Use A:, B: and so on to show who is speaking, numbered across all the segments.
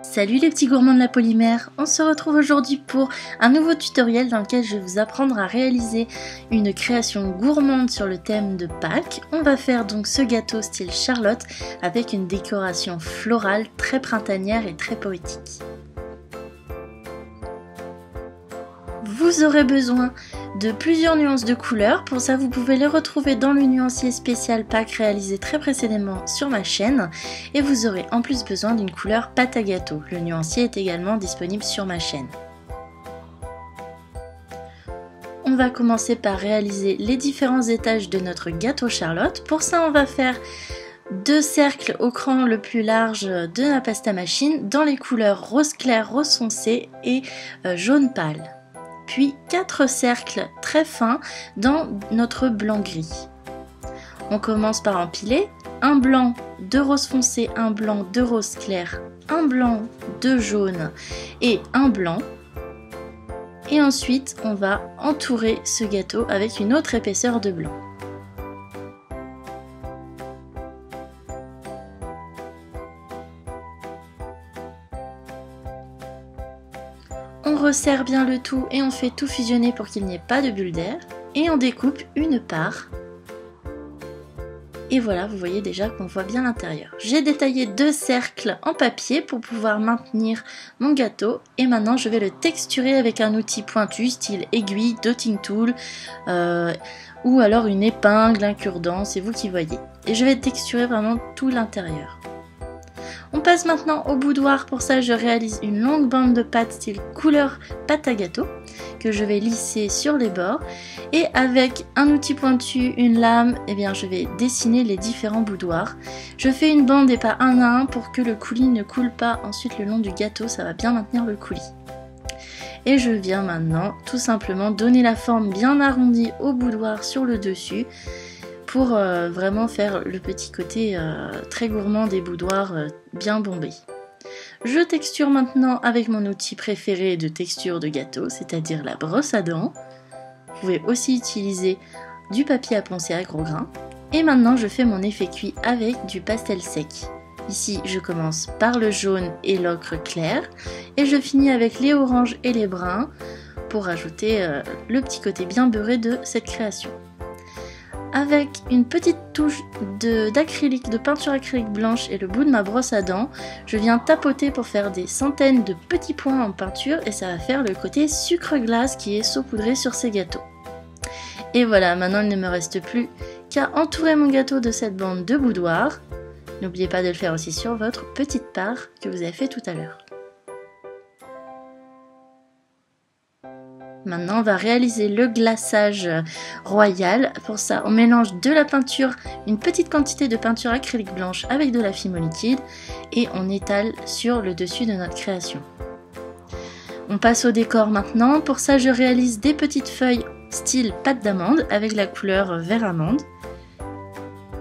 A: Salut les petits gourmands de la polymère, on se retrouve aujourd'hui pour un nouveau tutoriel dans lequel je vais vous apprendre à réaliser une création gourmande sur le thème de Pâques. On va faire donc ce gâteau style Charlotte avec une décoration florale très printanière et très poétique. Vous aurez besoin de plusieurs nuances de couleurs. Pour ça, vous pouvez les retrouver dans le nuancier spécial Pâques réalisé très précédemment sur ma chaîne. Et vous aurez en plus besoin d'une couleur pâte à gâteau. Le nuancier est également disponible sur ma chaîne. On va commencer par réaliser les différents étages de notre gâteau Charlotte. Pour ça, on va faire 2 cercles au cran le plus large de la pâte à machine dans les couleurs rose clair, rose foncé et jaune pâle. Puis 4 cercles très fins dans notre blanc gris. On commence par empiler un blanc, 2 roses foncés, un blanc, 2 roses clairs, un blanc, 2 jaunes et un blanc. Et ensuite on va entourer ce gâteau avec une autre épaisseur de blanc. On resserre bien le tout et on fait tout fusionner pour qu'il n'y ait pas de bulles d'air. Et on découpe une part. Et voilà, vous voyez déjà qu'on voit bien l'intérieur. J'ai détaillé 2 cercles en papier pour pouvoir maintenir mon gâteau. Et maintenant, je vais le texturer avec un outil pointu, style aiguille, dotting tool, ou alors une épingle, un cure-dent, c'est vous qui voyez. Et je vais texturer vraiment tout l'intérieur. On passe maintenant au boudoir. Pour ça, je réalise une longue bande de pâte style couleur pâte à gâteau que je vais lisser sur les bords. Et avec un outil pointu, une lame, eh bien, je vais dessiner les différents boudoirs. Je fais une bande et pas un à un pour que le coulis ne coule pas ensuite le long du gâteau. Ça va bien maintenir le coulis. Et je viens maintenant tout simplement donner la forme bien arrondie au boudoir sur le dessus, pour vraiment faire le petit côté très gourmand des boudoirs bien bombés. Je texture maintenant avec mon outil préféré de texture de gâteau, c'est-à-dire la brosse à dents. Vous pouvez aussi utiliser du papier à poncer à gros grains. Et maintenant je fais mon effet cuit avec du pastel sec. Ici je commence par le jaune et l'ocre clair et je finis avec les oranges et les bruns pour ajouter le petit côté bien beurré de cette création. Avec une petite touche d'acrylique, de peinture acrylique blanche et le bout de ma brosse à dents, je viens tapoter pour faire des centaines de petits points en peinture et ça va faire le côté sucre glace qui est saupoudré sur ces gâteaux. Et voilà, maintenant il ne me reste plus qu'à entourer mon gâteau de cette bande de boudoir. N'oubliez pas de le faire aussi sur votre petite part que vous avez fait tout à l'heure. Maintenant, on va réaliser le glaçage royal. Pour ça, on mélange de la peinture, une petite quantité de peinture acrylique blanche avec de la fimo liquide et on étale sur le dessus de notre création. On passe au décor maintenant. Pour ça, je réalise des petites feuilles style pâte d'amande avec la couleur vert amande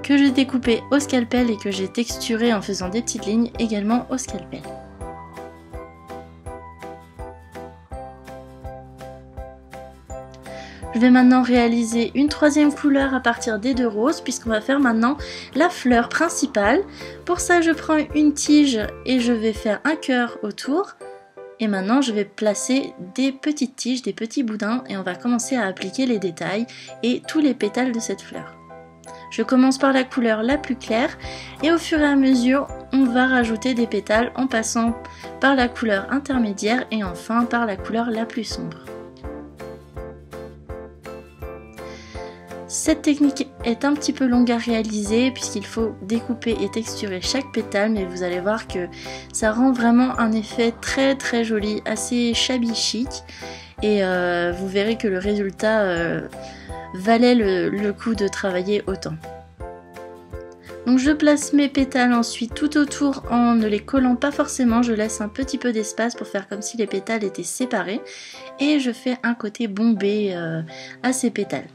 A: que j'ai découpé au scalpel et que j'ai texturé en faisant des petites lignes également au scalpel. Je vais maintenant réaliser une troisième couleur à partir des 2 roses puisqu'on va faire maintenant la fleur principale. Pour ça, je prends une tige et je vais faire un cœur autour. Et maintenant, je vais placer des petites tiges, des petits boudins et on va commencer à appliquer les détails et tous les pétales de cette fleur. Je commence par la couleur la plus claire et au fur et à mesure, on va rajouter des pétales en passant par la couleur intermédiaire et enfin par la couleur la plus sombre. Cette technique est un petit peu longue à réaliser puisqu'il faut découper et texturer chaque pétale, mais vous allez voir que ça rend vraiment un effet très très joli, assez shabby chic et vous verrez que le résultat valait le coup de travailler autant. Donc je place mes pétales ensuite tout autour en ne les collant pas forcément, je laisse un petit peu d'espace pour faire comme si les pétales étaient séparés et je fais un côté bombé à ces pétales.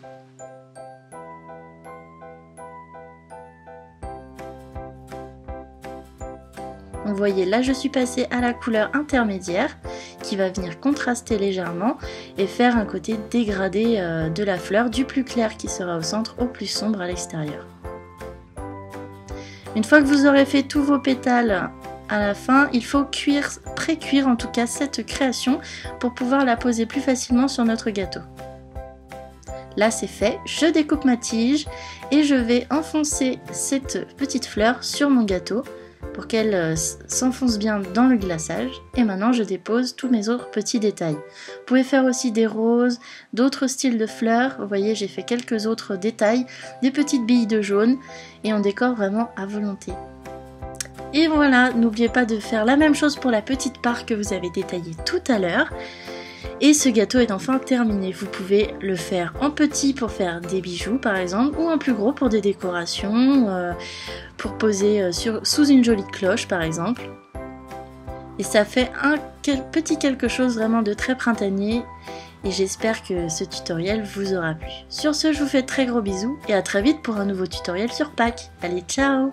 A: Vous voyez, là je suis passée à la couleur intermédiaire qui va venir contraster légèrement et faire un côté dégradé de la fleur, du plus clair qui sera au centre au plus sombre à l'extérieur. Une fois que vous aurez fait tous vos pétales à la fin, il faut cuire, pré-cuire en tout cas cette création pour pouvoir la poser plus facilement sur notre gâteau. Là c'est fait, je découpe ma tige et je vais enfoncer cette petite fleur sur mon gâteau pour qu'elle s'enfonce bien dans le glaçage. Et maintenant je dépose tous mes autres petits détails. Vous pouvez faire aussi des roses, d'autres styles de fleurs. Vous voyez, j'ai fait quelques autres détails, des petites billes de jaune et on décore vraiment à volonté. Et voilà, n'oubliez pas de faire la même chose pour la petite part que vous avez détaillée tout à l'heure. Et ce gâteau est enfin terminé. Vous pouvez le faire en petit pour faire des bijoux par exemple, ou en plus gros pour des décorations, pour poser sous une jolie cloche par exemple. Et ça fait un petit quelque chose vraiment de très printanier. Et j'espère que ce tutoriel vous aura plu. Sur ce, je vous fais de très gros bisous et à très vite pour un nouveau tutoriel sur Pâques. Allez, ciao!